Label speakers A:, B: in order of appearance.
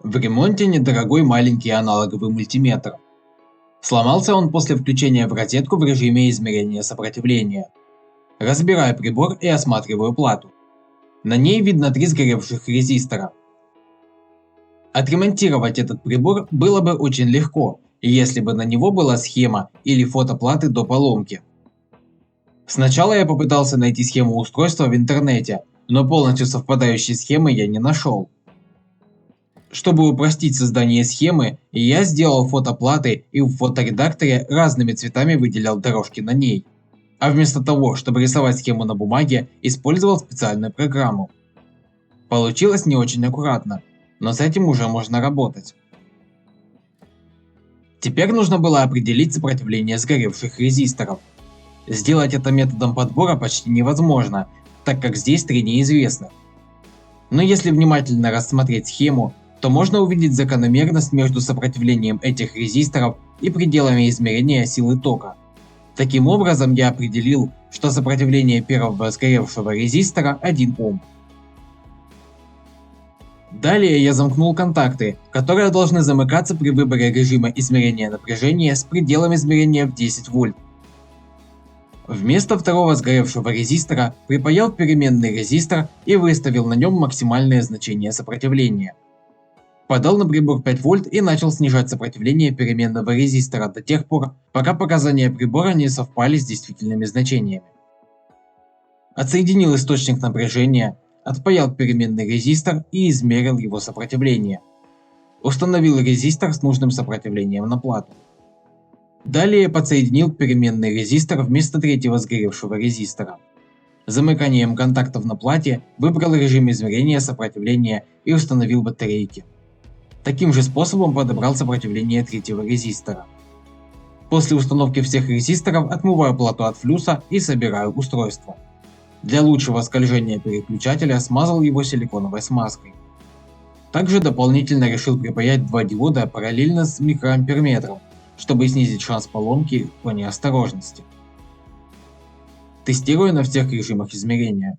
A: В ремонте недорогой маленький аналоговый мультиметр. Сломался он после включения в розетку в режиме измерения сопротивления. Разбираю прибор и осматриваю плату. На ней видно 3 сгоревших резистора. Отремонтировать этот прибор было бы очень легко, если бы на него была схема или фото платы до поломки. Сначала я попытался найти схему устройства в интернете, но полностью совпадающей схемы я не нашел. Чтобы упростить создание схемы, я сделал фото платы и в фоторедакторе разными цветами выделял дорожки на ней. А вместо того, чтобы рисовать схему на бумаге, использовал специальную программу. Получилось не очень аккуратно, но с этим уже можно работать. Теперь нужно было определить сопротивление сгоревших резисторов. Сделать это методом подбора почти невозможно, так как здесь 3 неизвестных. Но если внимательно рассмотреть схему, то можно увидеть закономерность между сопротивлением этих резисторов и пределами измерения силы тока. Таким образом, я определил, что сопротивление первого сгоревшего резистора 1 Ом. Далее я замкнул контакты, которые должны замыкаться при выборе режима измерения напряжения с пределом измерения в 10 вольт. Вместо второго сгоревшего резистора припаял переменный резистор и выставил на нем максимальное значение сопротивления. Подал на прибор 5 вольт и начал снижать сопротивление переменного резистора до тех пор, пока показания прибора не совпали с действительными значениями. Отсоединил источник напряжения, отпаял переменный резистор и измерил его сопротивление. Установил резистор с нужным сопротивлением на плату. Далее подсоединил переменный резистор вместо третьего сгоревшего резистора. Замыканием контактов на плате выбрал режим измерения сопротивления и установил батарейки. Таким же способом подобрал сопротивление третьего резистора. После установки всех резисторов отмываю плату от флюса и собираю устройство. Для лучшего скольжения переключателя смазал его силиконовой смазкой. Также дополнительно решил припаять 2 диода параллельно с микроамперметром, чтобы снизить шанс поломки по неосторожности. Тестирую на всех режимах измерения.